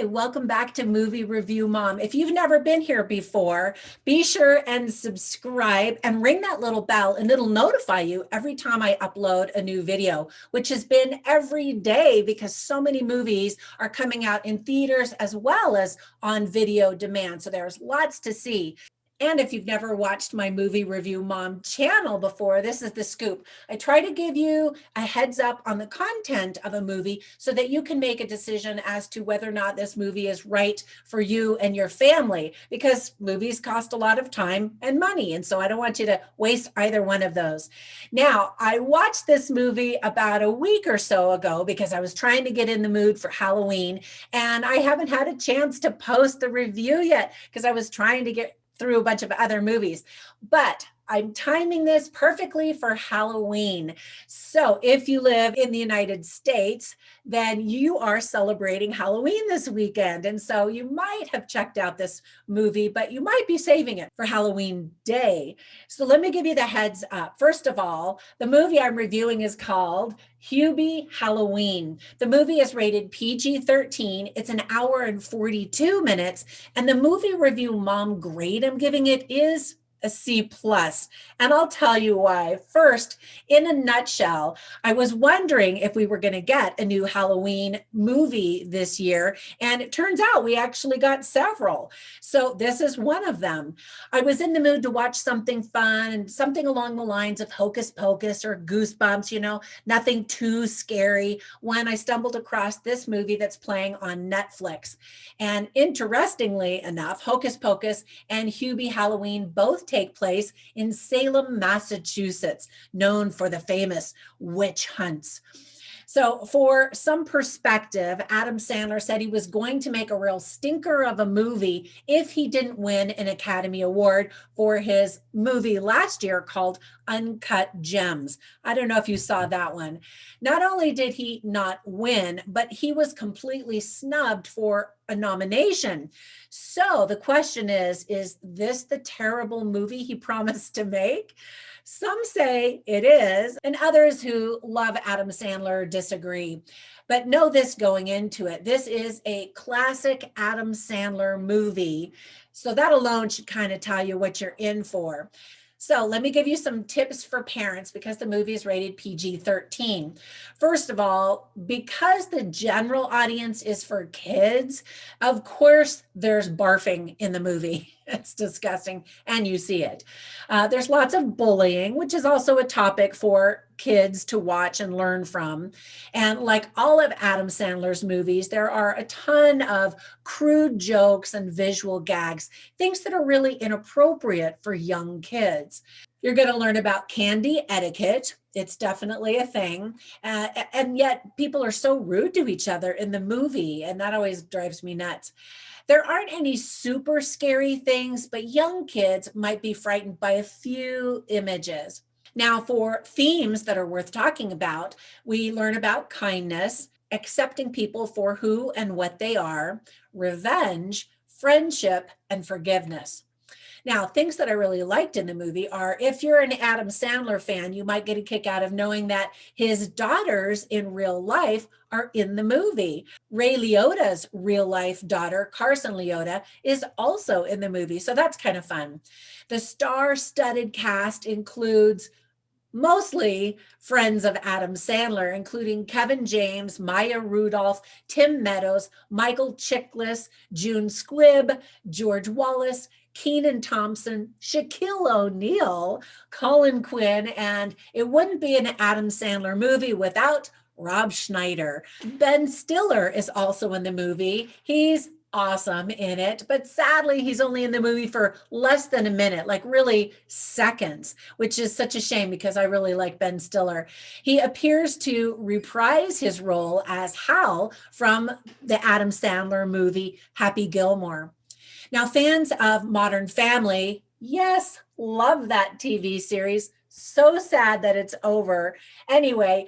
Hi, welcome back to Movie Review Mom. If you've never been here before, be sure and subscribe and ring that little bell, and it'll notify you every time I upload a new video, which has been every day because so many movies are coming out in theaters as well as on video demand. So there's lots to see. And if you've never watched my Movie Review Mom channel before, this is the scoop. I try to give you a heads up on the content of a movie so that you can make a decision as to whether or not this movie is right for you and your family, because movies cost a lot of time and money. And so I don't want you to waste either one of those. Now, I watched this movie about a week or so ago because I was trying to get in the mood for Halloween, and I haven't had a chance to post the review yet because I was trying to get through a bunch of other movies, but I'm timing this perfectly for Halloween. So if you live in the United States, then you are celebrating Halloween this weekend. And so you might have checked out this movie, but you might be saving it for Halloween Day. So let me give you the heads up. First of all, the movie I'm reviewing is called Hubie Halloween. The movie is rated PG-13. It's an hour and 42 minutes. And the movie review mom grade I'm giving it is a C plus. And I'll tell you why. First, in a nutshell, I was wondering if we were going to get a new Halloween movie this year. And it turns out we actually got several. So this is one of them. I was in the mood to watch something fun, something along the lines of Hocus Pocus or Goosebumps, nothing too scary, when I stumbled across this movie that's playing on Netflix. And interestingly enough, Hocus Pocus and Hubie Halloween both take place in Salem, Massachusetts, known for the famous witch hunts. So for some perspective, Adam Sandler said he was going to make a real stinker of a movie if he didn't win an Academy Award for his movie last year called Uncut Gems. I don't know if you saw that one. Not only did he not win, but he was completely snubbed for a nomination. So the question is this the terrible movie he promised to make? Some say it is, and others who love Adam Sandler disagree. But know this going into it. This is a classic Adam Sandler movie. So that alone should kind of tell you what you're in for. So let me give you some tips for parents because the movie is rated PG-13. First of all, because the general audience is for kids, of course, there's barfing in the movie. It's disgusting, and you see it. There's lots of bullying, which is also a topic for kids to watch and learn from. And like all of Adam Sandler's movies, there are a ton of crude jokes and visual gags, things that are really inappropriate for young kids. You're going to learn about candy etiquette. It's definitely a thing. And yet people are so rude to each other in the movie, and that always drives me nuts. There aren't any super scary things, but young kids might be frightened by a few images. Now, for themes that are worth talking about, we learn about kindness, accepting people for who and what they are, revenge, friendship, and forgiveness. Now, things that I really liked in the movie are, if you're an Adam Sandler fan, you might get a kick out of knowing that his daughters in real life are in the movie. Ray Liotta's real life daughter, Carson Liotta, is also in the movie. So that's kind of fun. The star-studded cast includes mostly friends of Adam Sandler, including Kevin James, Maya Rudolph, Tim Meadows, Michael Chiklis, June Squibb, George Wallace, Kenan Thompson, Shaquille O'Neal, Colin Quinn, and it wouldn't be an Adam Sandler movie without Rob Schneider. Ben Stiller is also in the movie. He's awesome in it, but sadly he's only in the movie for less than a minute, like really seconds, which is such a shame because I really like Ben Stiller. He appears to reprise his role as Hal from the Adam Sandler movie Happy Gilmore. Now, fans of Modern Family, yes, love that TV series. So sad that it's over. Anyway,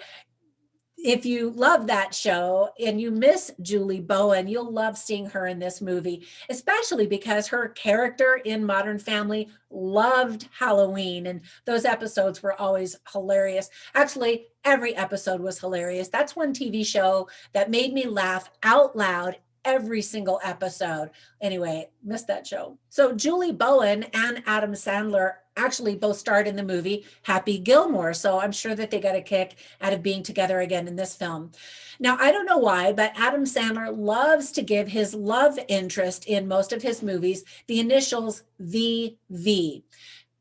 if you love that show and you miss Julie Bowen, you'll love seeing her in this movie, especially because her character in Modern Family loved Halloween, and those episodes were always hilarious. Actually, every episode was hilarious. That's one TV show that made me laugh out loud every single episode. Anyway, missed that show. So Julie Bowen and Adam Sandler actually both starred in the movie Happy Gilmore. So I'm sure that they got a kick out of being together again in this film. Now, I don't know why, but Adam Sandler loves to give his love interest in most of his movies the initials VV.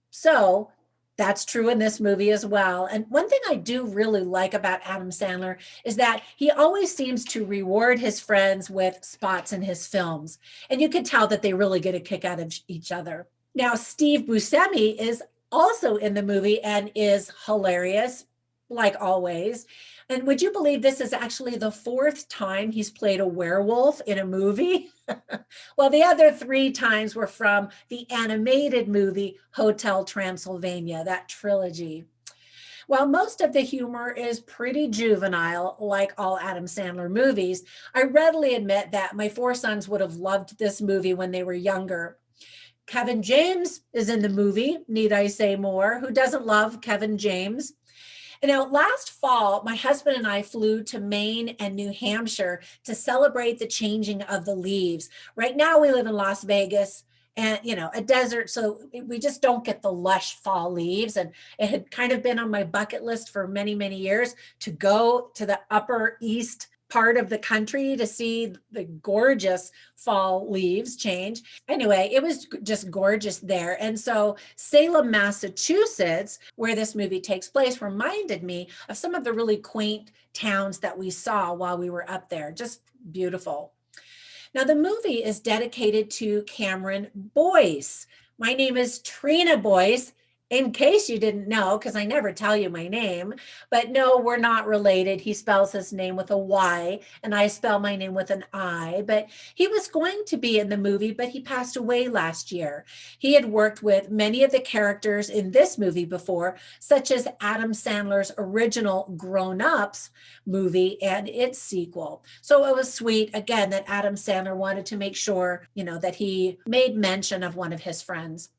So that's true in this movie as well. And one thing I do really like about Adam Sandler is that he always seems to reward his friends with spots in his films. And you can tell that they really get a kick out of each other. Now, Steve Buscemi is also in the movie and is hilarious, like always. And would you believe this is actually the fourth time he's played a werewolf in a movie? Well, the other 3 times were from the animated movie Hotel Transylvania, that trilogy. While most of the humor is pretty juvenile, like all Adam Sandler movies, I readily admit that my 4 sons would have loved this movie when they were younger. Kevin James is in the movie, need I say more? Who doesn't love Kevin James? And now, last fall, my husband and I flew to Maine and New Hampshire to celebrate the changing of the leaves. Right now, we live in Las Vegas and, a desert, so we just don't get the lush fall leaves. And it had kind of been on my bucket list for many, many years to go to the upper east part of the country to see the gorgeous fall leaves change. Anyway, it was just gorgeous there. And so Salem, Massachusetts, where this movie takes place, reminded me of some of the really quaint towns that we saw while we were up there. Just beautiful. Now, the movie is dedicated to Cameron Boice. My name is Trina Boice, in case you didn't know, because I never tell you my name, but no, we're not related. He spells his name with a Y and I spell my name with an I, but he was going to be in the movie, but he passed away last year. He had worked with many of the characters in this movie before, such as Adam Sandler's original Grown Ups movie and its sequel. So it was sweet, again, that Adam Sandler wanted to make sure, that he made mention of one of his friends.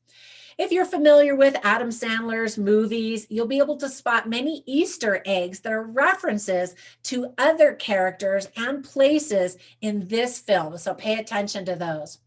If you're familiar with Adam Sandler's movies, you'll be able to spot many Easter eggs that are references to other characters and places in this film. So pay attention to those.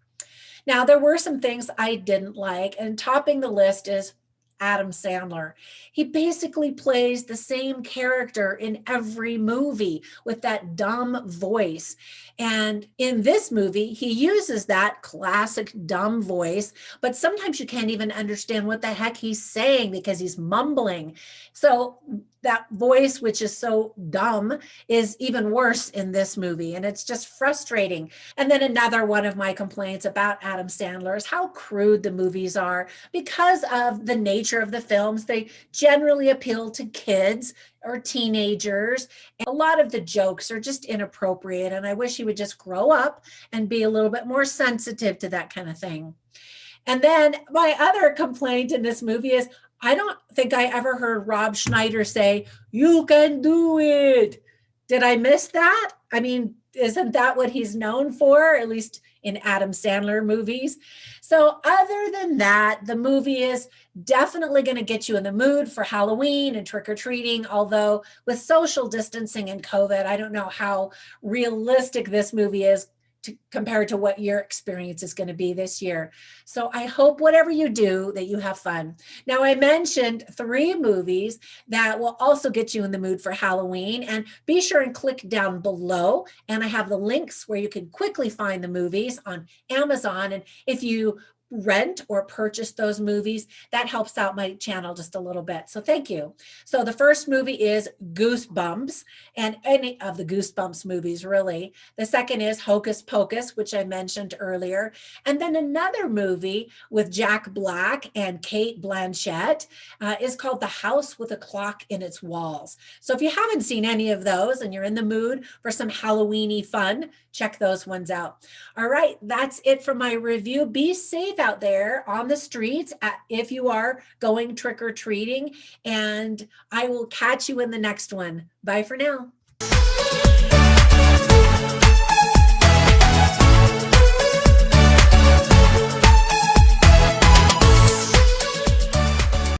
Now, there were some things I didn't like, and topping the list is Adam Sandler. He basically plays the same character in every movie with that dumb voice. And in this movie, he uses that classic dumb voice, but sometimes you can't even understand what the heck he's saying because he's mumbling. So that voice, which is so dumb, is even worse in this movie. And it's just frustrating. And then another one of my complaints about Adam Sandler is how crude the movies are. Because of the nature of the films, they generally appeal to kids or teenagers. And a lot of the jokes are just inappropriate. And I wish he would just grow up and be a little bit more sensitive to that kind of thing. And then my other complaint in this movie is I don't think I ever heard Rob Schneider say, "You can do it." Did I miss that? I mean, isn't that what he's known for, at least in Adam Sandler movies? So other than that, the movie is definitely going to get you in the mood for Halloween and trick-or-treating, although with social distancing and COVID, I don't know how realistic this movie is compared to what your experience is going to be this year. So I hope whatever you do that you have fun. Now, I mentioned 3 movies that will also get you in the mood for Halloween, and be sure and click down below and I have the links where you can quickly find the movies on Amazon. And if you rent or purchase those movies, that helps out my channel just a little bit. So thank you. So the first movie is Goosebumps, and any of the Goosebumps movies, really. The second is Hocus Pocus, which I mentioned earlier. And then another movie with Jack Black and Kate Blanchett is called The House with a Clock in Its Walls. So if you haven't seen any of those and you're in the mood for some Halloween-y fun, check those ones out. All right, that's it for my review. Be safe out there on the streets if you are going trick-or-treating, and I will catch you in the next one. Bye for now.